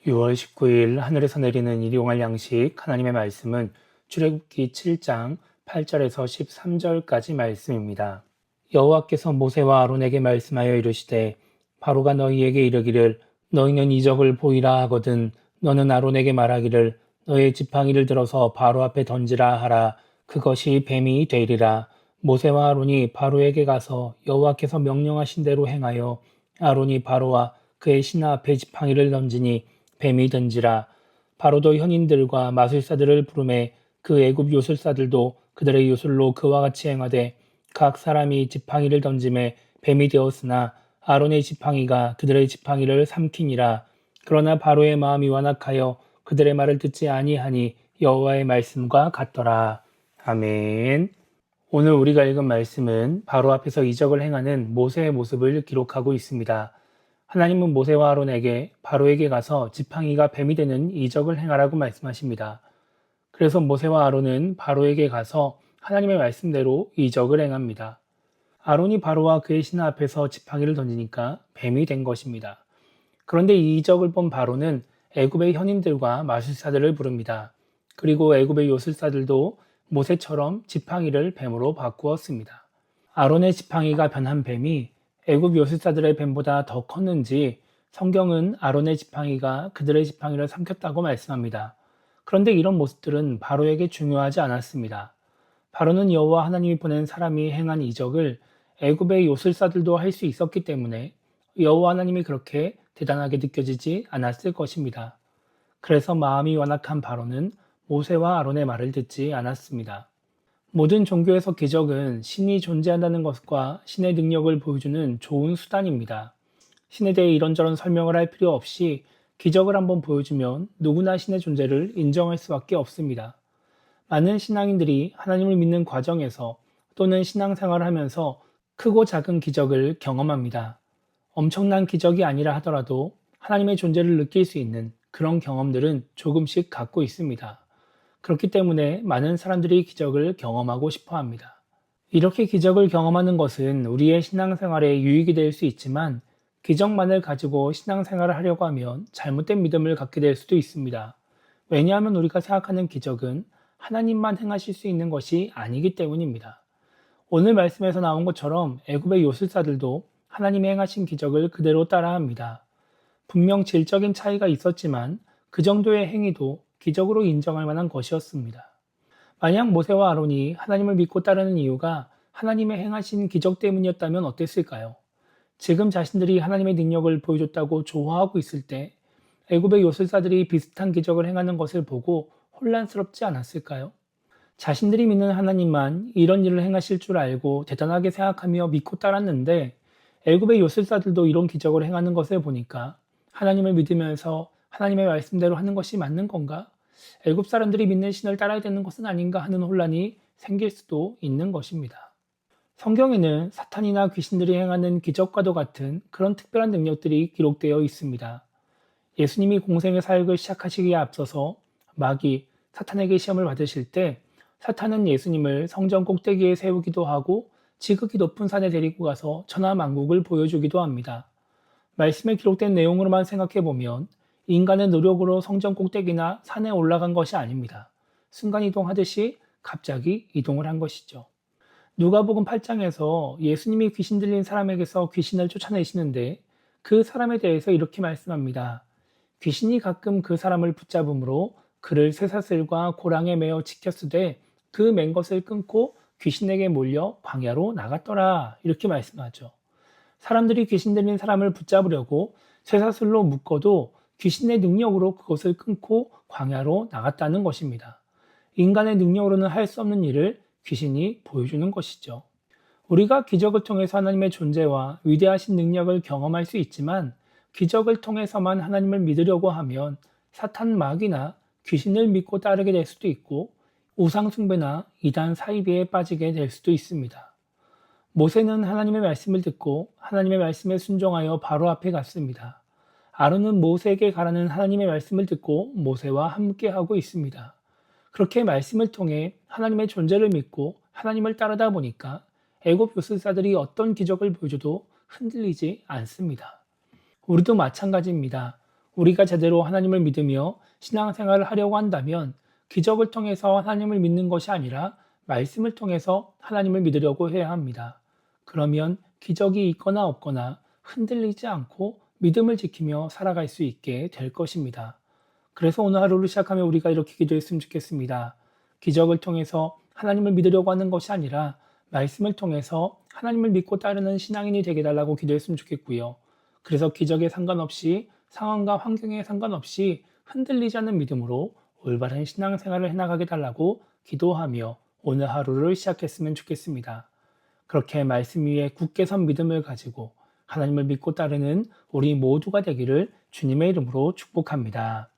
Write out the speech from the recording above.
6월 19일 하늘에서 내리는 일용할 양식 하나님의 말씀은 출애굽기 7장 8절에서 13절까지 말씀입니다. 여호와께서 모세와 아론에게 말씀하여 이르시되 바로가 너희에게 이르기를 너희는 이적을 보이라 하거든 너는 아론에게 말하기를 너의 지팡이를 들어서 바로 앞에 던지라 하라. 그것이 뱀이 되리라. 모세와 아론이 바로에게 가서 여호와께서 명령하신 대로 행하여 아론이 바로와 그의 신하 앞에 지팡이를 던지니 뱀이 든지라. 바로도 현인들과 마술사들을 부르매 그 애굽 요술사들도 그들의 요술로 그와 같이 행하되 각 사람이 지팡이를 던짐에 뱀이 되었으나 아론의 지팡이가 그들의 지팡이를 삼키니라. 그러나 바로의 마음이 완악하여 그들의 말을 듣지 아니하니 여호와의 말씀과 같더라. 아멘. 오늘 우리가 읽은 말씀은 바로 앞에서 이적을 행하는 모세의 모습을 기록하고 있습니다. 하나님은 모세와 아론에게 바로에게 가서 지팡이가 뱀이 되는 이적을 행하라고 말씀하십니다. 그래서 모세와 아론은 바로에게 가서 하나님의 말씀대로 이적을 행합니다. 아론이 바로와 그의 신하 앞에서 지팡이를 던지니까 뱀이 된 것입니다. 그런데 이 이적을 본 바로는 애굽의 현인들과 마술사들을 부릅니다. 그리고 애굽의 요술사들도 모세처럼 지팡이를 뱀으로 바꾸었습니다. 아론의 지팡이가 변한 뱀이 애굽 요술사들의 뱀보다 더 컸는지 성경은 아론의 지팡이가 그들의 지팡이를 삼켰다고 말씀합니다. 그런데 이런 모습들은 바로에게 중요하지 않았습니다. 바로는 여호와 하나님이 보낸 사람이 행한 이적을 애굽의 요술사들도 할 수 있었기 때문에 여호와 하나님이 그렇게 대단하게 느껴지지 않았을 것입니다. 그래서 마음이 완악한 바로는 모세와 아론의 말을 듣지 않았습니다. 모든 종교에서 기적은 신이 존재한다는 것과 신의 능력을 보여주는 좋은 수단입니다. 신에 대해 이런저런 설명을 할 필요 없이 기적을 한번 보여주면 누구나 신의 존재를 인정할 수밖에 없습니다. 많은 신앙인들이 하나님을 믿는 과정에서 또는 신앙생활을 하면서 크고 작은 기적을 경험합니다. 엄청난 기적이 아니라 하더라도 하나님의 존재를 느낄 수 있는 그런 경험들은 조금씩 갖고 있습니다. 그렇기 때문에 많은 사람들이 기적을 경험하고 싶어 합니다. 이렇게 기적을 경험하는 것은 우리의 신앙생활에 유익이 될 수 있지만 기적만을 가지고 신앙생활을 하려고 하면 잘못된 믿음을 갖게 될 수도 있습니다. 왜냐하면 우리가 생각하는 기적은 하나님만 행하실 수 있는 것이 아니기 때문입니다. 오늘 말씀에서 나온 것처럼 애굽의 요술사들도 하나님이 행하신 기적을 그대로 따라합니다. 분명 질적인 차이가 있었지만 그 정도의 행위도 기적으로 인정할 만한 것이었습니다. 만약 모세와 아론이 하나님을 믿고 따르는 이유가 하나님의 행하신 기적 때문이었다면 어땠을까요? 지금 자신들이 하나님의 능력을 보여줬다고 좋아하고 있을 때 애굽의 요술사들이 비슷한 기적을 행하는 것을 보고 혼란스럽지 않았을까요? 자신들이 믿는 하나님만 이런 일을 행하실 줄 알고 대단하게 생각하며 믿고 따랐는데 애굽의 요술사들도 이런 기적을 행하는 것을 보니까 하나님을 믿으면서 하나님의 말씀대로 하는 것이 맞는 건가? 애굽 사람들이 믿는 신을 따라야 되는 것은 아닌가 하는 혼란이 생길 수도 있는 것입니다. 성경에는 사탄이나 귀신들이 행하는 기적과도 같은 그런 특별한 능력들이 기록되어 있습니다. 예수님이 공생의 사역을 시작하시기에 앞서서 마귀, 사탄에게 시험을 받으실 때 사탄은 예수님을 성전 꼭대기에 세우기도 하고 지극히 높은 산에 데리고 가서 천하만국을 보여주기도 합니다. 말씀에 기록된 내용으로만 생각해보면 인간의 노력으로 성전 꼭대기나 산에 올라간 것이 아닙니다. 순간이동하듯이 갑자기 이동을 한 것이죠. 누가복음 8장에서 예수님이 귀신 들린 사람에게서 귀신을 쫓아내시는데 그 사람에 대해서 이렇게 말씀합니다. 귀신이 가끔 그 사람을 붙잡음으로 그를 쇠사슬과 고랑에 매어 지켰으되 그 맨 것을 끊고 귀신에게 몰려 광야로 나갔더라. 이렇게 말씀하죠. 사람들이 귀신 들린 사람을 붙잡으려고 쇠사슬로 묶어도 귀신의 능력으로 그것을 끊고 광야로 나갔다는 것입니다. 인간의 능력으로는 할 수 없는 일을 귀신이 보여주는 것이죠. 우리가 기적을 통해서 하나님의 존재와 위대하신 능력을 경험할 수 있지만 기적을 통해서만 하나님을 믿으려고 하면 사탄 마귀나 귀신을 믿고 따르게 될 수도 있고 우상숭배나 이단 사이비에 빠지게 될 수도 있습니다. 모세는 하나님의 말씀을 듣고 하나님의 말씀에 순종하여 바로 앞에 갔습니다. 아론은 모세에게 가라는 하나님의 말씀을 듣고 모세와 함께하고 있습니다. 그렇게 말씀을 통해 하나님의 존재를 믿고 하나님을 따르다 보니까 애굽 요술사들이 어떤 기적을 보여줘도 흔들리지 않습니다. 우리도 마찬가지입니다. 우리가 제대로 하나님을 믿으며 신앙생활을 하려고 한다면 기적을 통해서 하나님을 믿는 것이 아니라 말씀을 통해서 하나님을 믿으려고 해야 합니다. 그러면 기적이 있거나 없거나 흔들리지 않고 믿음을 지키며 살아갈 수 있게 될 것입니다. 그래서 오늘 하루를 시작하며 우리가 이렇게 기도했으면 좋겠습니다. 기적을 통해서 하나님을 믿으려고 하는 것이 아니라 말씀을 통해서 하나님을 믿고 따르는 신앙인이 되게 달라고 기도했으면 좋겠고요. 그래서 기적에 상관없이 상황과 환경에 상관없이 흔들리지 않는 믿음으로 올바른 신앙생활을 해나가게 달라고 기도하며 오늘 하루를 시작했으면 좋겠습니다. 그렇게 말씀 위에 굳게 선 믿음을 가지고 하나님을 믿고 따르는 우리 모두가 되기를 주님의 이름으로 축복합니다.